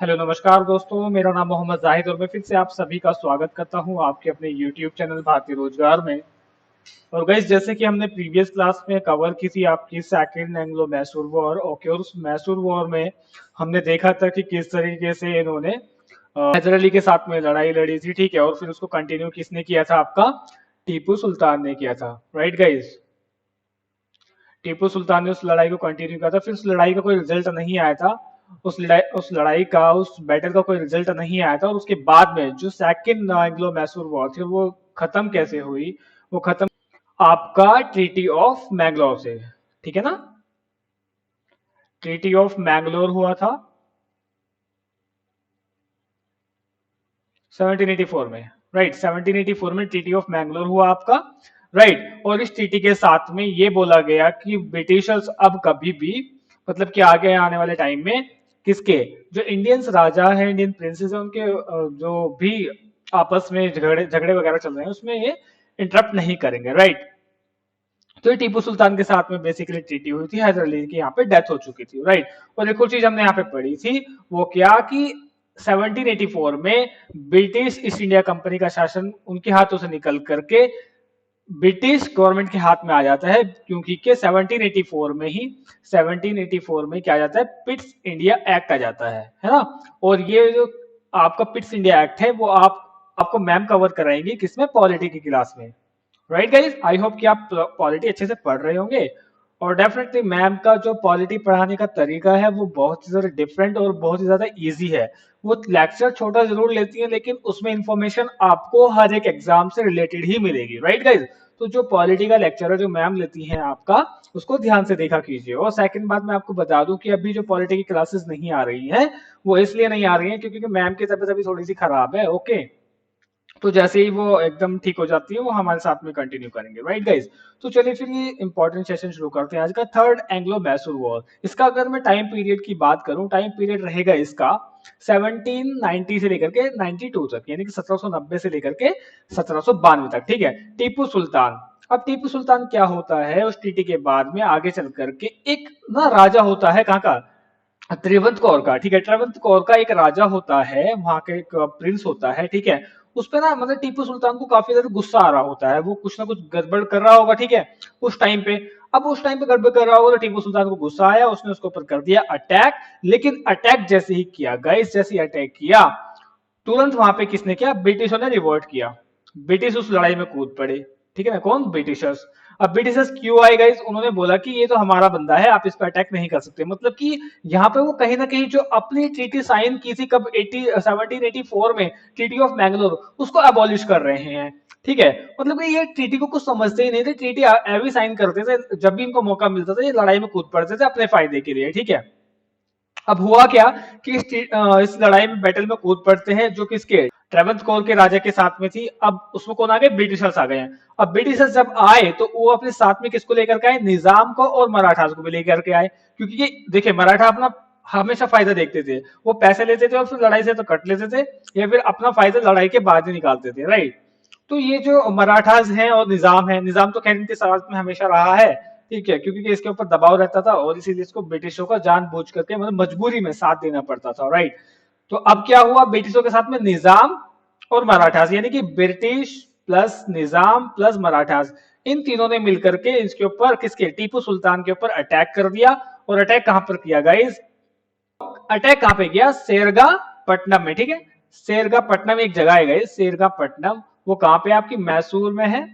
Hello नमस्कार दोस्तों, मेरा नाम मोहम्मद जाहिद और मैं फिर से आप सभी का स्वागत करता हूं आपके अपने यूट्यूब चैनल भारतीय रोजगार में। और गाइस, जैसे कि हमने प्रीवियस क्लास में कवर की थी आपकी second Anglo Mysore war. Okay, और उस मैसूर वॉर में हमने देखा था कि किस तरीके से इन्होंने हैदर अली के साथ में लड़ाई लड़ी थी। ठीक है, और फिर उसको कंटिन्यू किसने किया था? आपका टीपू सुल्तान ने किया था। राइट गाइस, टीपू सुल्तान ने उस लड़ाई को कंटिन्यू किया था। फिर उस लड़ाई का कोई रिजल्ट नहीं आया था। उस लड़ाई का, उस बैटल का कोई रिजल्ट नहीं आया था। और उसके बाद में जो सेकंड एंग्लो मैसूर वॉर थी वो खत्म कैसे हुई? वो खत्म आपका ट्रीटी ऑफ मैंगलोर से। ठीक है ना? ट्रीटी ऑफ मैंगलोर हुआ था 1784 में। राइट, 1784 में ट्रीटी ऑफ मैंगलोर हुआ आपका। राइट, और इस ट्रीटी के साथ में ये बोला गया कि ब्रिटिशर्स अब कभी भी, मतलब कि आगे आने वाले टाइम में, किसके, जो इंडियंस राजा है, इंडियन प्रिंसेस है, उनके जो भी आपस में झगड़े झगड़े वगैरह चल रहे हैं उसमें ये इंटरप्ट नहीं करेंगे। राइट, तो ये टीपू सुल्तान के साथ में बेसिकली ट्रीटी हुई थी। हैदर अली की यहाँ पे डेथ हो चुकी थी। राइट, और एक और चीज हमने यहाँ पे पढ़ी थी, वो क्या कि 1784 में ब्रिटिश ईस्ट इंडिया कंपनी का शासन उनके हाथों से निकल करके ब्रिटिश गवर्नमेंट के हाथ में आ जाता है, क्योंकि के 1784 में ही 1784 में क्या आ जाता है? पिट्स इंडिया एक्ट आ जाता है ना? और ये जो आपका पिट्स इंडिया एक्ट है वो आपको मैम कवर कराएंगे किसमें? पॉलिटी की क्लास में। राइट गाइज, आई होप कि आप पॉलिटी अच्छे से पढ़ रहे होंगे। और डेफिनेटली मैम का जो पॉलिटी पढ़ाने का तरीका है वो बहुत ही ज्यादा डिफरेंट और बहुत ही ज्यादा इजी है। वो लेक्चर छोटा जरूर लेती है लेकिन उसमें इंफॉर्मेशन आपको हर एक एग्जाम से रिलेटेड ही मिलेगी। राइट गाइज, तो जो पॉलिटी का लेक्चर है जो मैम लेती हैं आपका, उसको ध्यान से देखा कीजिए। और सेकंड बात मैं आपको बता दूं कि अभी जो पॉलिटी की क्लासेस नहीं आ रही हैं वो इसलिए नहीं आ रही हैं क्योंकि मैम की तबीयत अभी थोड़ी सी खराब है। ओके, तो जैसे ही वो एकदम ठीक हो जाती है वो हमारे साथ में कंटिन्यू करेंगे। राइट गाइस, तो चलिए फिर ये इंपॉर्टेंट सेशन शुरू करते हैं आज का। थर्ड एंग्लो मैसूर वॉर, इसका अगर मैं टाइम पीरियड की बात करूं, टाइम पीरियड रहेगा इसका 1790 से लेकर के 92 तक, यानी कि 1790 से लेकर के 1792 तक। ठीक है, टीपू सुल्तान। अब टीपू सुल्तान क्या होता है? उस टीटी के बाद में आगे चल करके एक ना राजा होता है, कहाँ का? त्रिवंत कौर का। ठीक है, त्रिवंत कौर का एक राजा होता है, वहां का एक प्रिंस होता है। ठीक है, उस पे ना मतलब टीपू सुल्तान को काफी ज्यादा गुस्सा आ रहा होता है, वो कुछ ना कुछ गड़बड़ कर रहा होगा। ठीक है, उस टाइम पे, अब उस टाइम पे गड़बड़ कर रहा होगा तो टीपू सुल्तान को गुस्सा आया, उसने उसके ऊपर कर दिया अटैक। लेकिन अटैक जैसे ही किया गाइस, जैसे ही अटैक किया, तुरंत वहां पे किसने किया? ब्रिटिशों ने रिवोल्ट किया। ब्रिटिश उस लड़ाई में कूद पड़े। ठीक है ना? कौन? ब्रिटिशर्स। अब ब्रिटिशर्स क्यों आए गाइस? उन्होंने बोला कि ये तो हमारा बंदा है, आप इस पर अटैक नहीं कर सकते। मतलब कि यहाँ पे वो कहीं ना कहीं जो अपनी ट्रीटी साइन की थी कब 1784 में, ट्रीटी ऑफ मैंगलोर, उसको अबॉलिश कर रहे हैं। ठीक है, मतलब कि ये ट्रीटी को कुछ समझते ही नहीं थे। ट्रीटी एवी साइन करते थे, जब भी इनको मौका मिलता था ये लड़ाई में कूद पड़ते थे अपने फायदे के लिए। ठीक है, अब हुआ क्या कि इस लड़ाई में बैटल में कूद पड़ते हैं जो किसके? ट्रेवंथ कोर के राजा के साथ में थी। अब उसमें कौन आ गए? ब्रिटिशर्स आ गए हैं। अब ब्रिटिशर्स जब आए तो वो अपने साथ में किसको लेकर के आए? निजाम को और मराठास को भी लेकर के आए, क्योंकि ये देखिए मराठा अपना हमेशा फायदा देखते थे। वो पैसे लेते थे और फिर लड़ाई से तो कट लेते थे, या फिर अपना फायदा लड़ाई के बाद ही निकालते थे। राइट, तो ये जो मराठास हैं और निजाम है, निजाम तो खैर इनके साथ में हमेशा रहा है। ठीक है, क्योंकि इसके ऊपर दबाव रहता था और इसीलिए इसको ब्रिटिशों का जानबूझ करके मतलब मजबूरी में साथ देना पड़ता था। राइट, तो अब क्या हुआ? ब्रिटिशों के साथ में निजाम और मराठास, यानी कि ब्रिटिश प्लस निजाम प्लस मराठास, इन तीनों ने मिलकर के इसके ऊपर, किसके? टीपू सुल्तान के ऊपर अटैक कर दिया। और अटैक कहां पर किया गाइस? अटैक कहां पे किया? सेरगा पट्टनम में। ठीक है, सेरगा पट्टनम एक जगह है गाइस, सेरगा पट्टनम। वो कहां पे? आपकी मैसूर में है।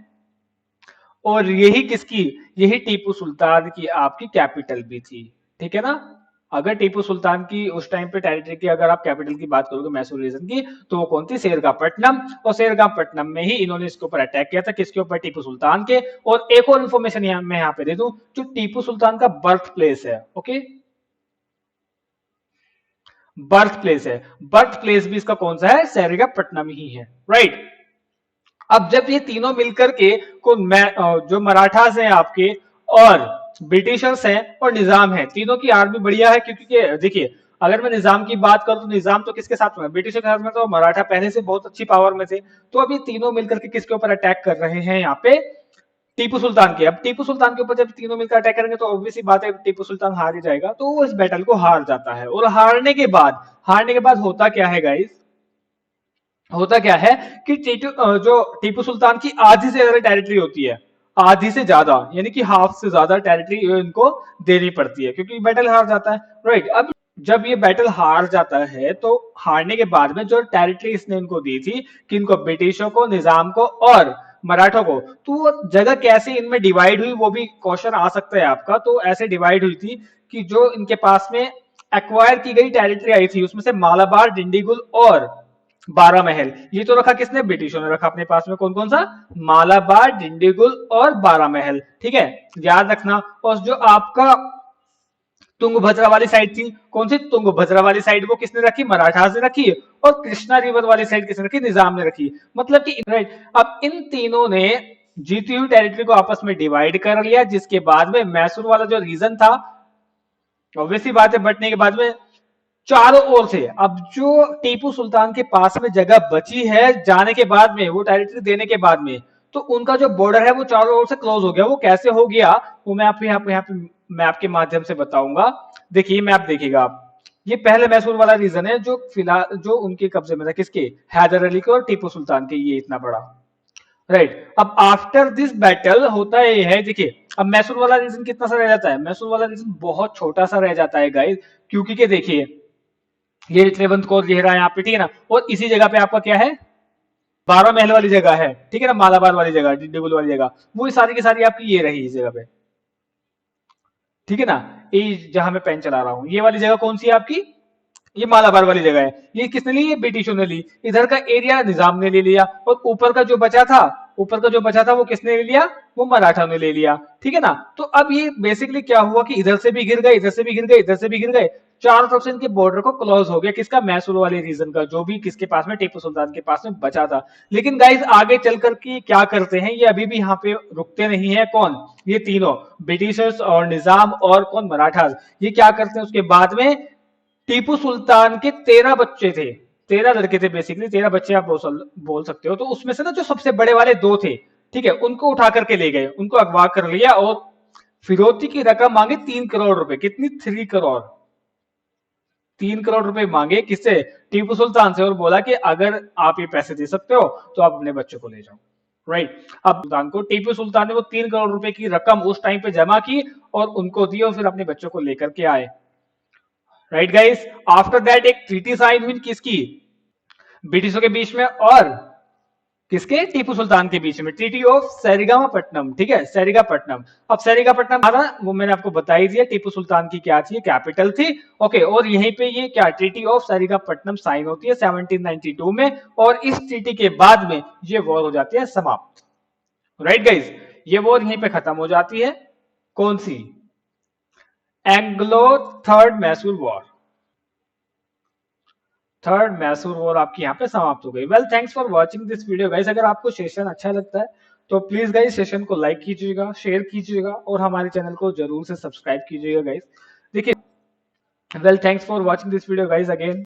और यही किसकी? यही टीपू सुल्तान की आपकी कैपिटल भी थी। ठीक है ना? अगर टीपू सुल्तान की उस टाइम पे टेरिटरी की अगर आप कैपिटल की बात करोगे मैसूर रीजन की, तो वो कौन थी? सेरगापट्टनम। और सेरगापट्टनम में ही इन्होंने इसके ऊपर अटैक किया था, किसके ऊपर? टीपू सुल्तान के। और एक और इन्फॉर्मेशन मैं यहाँ पे दे दूं, जो टीपू सुल्तान का बर्थ प्लेस है। ओके, बर्थ प्लेस है, बर्थ प्लेस भी इसका कौन सा है? सेरगापट्टनम ही है। राइट, अब जब ये तीनों मिलकर के जो मराठास हैं आपके, और ब्रिटिशर्स हैं और निजाम है, तीनों की आर्मी बढ़िया है। क्योंकि देखिए, अगर मैं निजाम की बात करूं तो निजाम तो किसके साथ में? ब्रिटिशों के साथ में। तो मराठा पहले से बहुत अच्छी पावर में थे। तो अब ये तीनों मिलकर के किसके ऊपर अटैक कर रहे हैं यहाँ पे? टीपू सुल्तान के। अब टीपू सुल्तान के ऊपर जब तीनों मिलकर अटैक करेंगे तो ऑब्वियसली बात है टीपू सुल्तान हार ही जाएगा, तो वो इस बैटल को हार जाता है। और हारने के बाद होता क्या है गाइस, होता क्या है कि जो टीपू सुल्तान की आधी से ज्यादा टेरिटरी होती है, आधी से ज्यादा यानी कि हाफ से ज्यादा टेरिटरी इनको देनी पड़ती है, क्योंकि बैटल हार जाता है। राइट, अब जब ये बैटल हार जाता है तो हारने के बाद में जो टेरिटरी इसने इनको दी थी, कि इनको ब्रिटिशों को, निजाम को और मराठों को, तो वो जगह कैसे इनमें डिवाइड हुई वो भी क्वेश्चन आ सकता है आपका। तो ऐसे डिवाइड हुई थी कि जो इनके पास में एक्वायर की गई टेरिटरी आई थी उसमें से मालाबार, डिंडीगुल और 12 महल, ये तो रखा किसने, ब्रिटिशों ने रखा अपने पास में। कौन कौन सा, मालाबार, डिंडीगुल और 12 महल, ठीक है, याद रखना। और जो आपका तुंगभद्रा वाली साइड थी, कौन सी तुंगभद्रा वाली साइड, वो किसने रखी, मराठास ने रखी। और कृष्णा रिवर वाली साइड किसने रखी, निजाम ने रखी। मतलब कि राइट, अब इन तीनों ने जीती हुई टेरिटरी को आपस में डिवाइड कर लिया, जिसके बाद में मैसूर वाला जो रीजन था, ऑब्वियसली बात है, बटने के बाद में चारों ओर से अब जो टीपू सुल्तान के पास में जगह बची है जाने के बाद में, वो टेरिटरी देने के बाद में, तो उनका जो बॉर्डर है वो चारों ओर से क्लोज हो गया। वो कैसे हो गया वो मैं आपको यहाँ पे मैप के माध्यम से बताऊंगा। देखिए मैप देखिएगा आप, ये पहले मैसूर वाला रीजन है जो फिलहाल जो उनके कब्जे में था, किसके, हैदर अली के और टीपू सुल्तान के, ये इतना बड़ा। राइट, अब आफ्टर दिस बैटल होता ये है, देखिए अब मैसूर वाला रीजन कितना सा रह जाता है, मैसूर वाला रीजन बहुत छोटा सा रह जाता है गाइस, क्योंकि के देखिए ये रेवंत कोर ये रहा यहाँ पे, ठीक है ना। और इसी जगह पे आपका क्या है, 12 महल वाली जगह है, ठीक है ना, मालाबार वाली जगह, डिंडीगुल वाली जगह, वो सारी की सारी आपकी ये रही इस जगह पे, ठीक है ना। ये जहां मैं पेन चला रहा हूं, ये वाली जगह कौन सी है आपकी, ये मालाबार वाली जगह है। ये किसने ली, ये ब्रिटिशों ने ली। इधर का एरिया निजाम ने ले लिया, और ऊपर का जो बचा था, ऊपर का जो बचा था वो किसने ले लिया, वो मराठा ने ले लिया, ठीक है ना। तो अब ये बेसिकली क्या हुआ कि इधर से भी गिर गए, इधर से भी गिर गए, इधर से भी गिर गए, चारों तरफ से इनके बॉर्डर को क्लोज हो गया, किसका, मैसूर वाले रीजन का, जो भी किसके पास में, टीपू सुल्तान के पास में बचा था। लेकिन गाइस आगे चल करके क्या करते हैं, ये अभी भी यहाँ पे रुकते नहीं है, कौन, ये तीनों, ब्रिटिशर्स और निजाम और कौन, मराठास। ये क्या करते हैं उसके बाद में, टीपू सुल्तान के 13 बच्चे थे, 13 लड़के थे बेसिकली, 13 बच्चे आप बोल सकते हो। तो उसमें से ना जो सबसे बड़े वाले 2 थे, ठीक है, उनको उठा करके ले गए, उनको अगवा कर लिया और फिरौती की रकम मांगी 3 करोड़ रुपए, कितनी, 3 करोड़, 3 करोड़ रुपए मांगे, किससे, टीपू सुल्तान से, और बोला कि अगर आप ये पैसे दे सकते हो तो आप अपने बच्चों को ले जाओ। राइट, अब सुल्तान को, टीपू सुल्तान ने वो 3 करोड़ रुपए की रकम उस टाइम पे जमा की और उनको दी, और फिर अपने बच्चों को लेकर के आए। राइट गाइस, आफ्टर दैट एक ट्रीटी साइन हुई, किसकी, ब्रिटिशों के बीच में और किसके, टीपू सुल्तान के बीच में, ट्रीटी ऑफ सेरिगामापट्टनम, ठीक है, सेरिगापट्टनम। अब सेरिगापट्टनम था वो मैंने आपको बता ही दिया, टीपू सुल्तान की क्या थी, कैपिटल थी। ओके, और यहीं पे ये क्या, ट्रीटी ऑफ सेरिगापट्टनम साइन होती है 1792 में, और इस ट्रीटी के बाद में ये वॉर हो जाती है समाप्त। राइट गाइस, ये वॉर यहीं पे खत्म हो जाती है, कौन सी, Anglo third Mysore war, third Mysore war आपकी यहाँ पे समाप्त हो गई। Well thanks for watching this video guys. अगर आपको सेशन अच्छा लगता है तो प्लीज गाइस सेशन को लाइक कीजिएगा, शेयर कीजिएगा और हमारे चैनल को जरूर से सब्सक्राइब कीजिएगा गाइस। देखिए well thanks for watching this video guys again.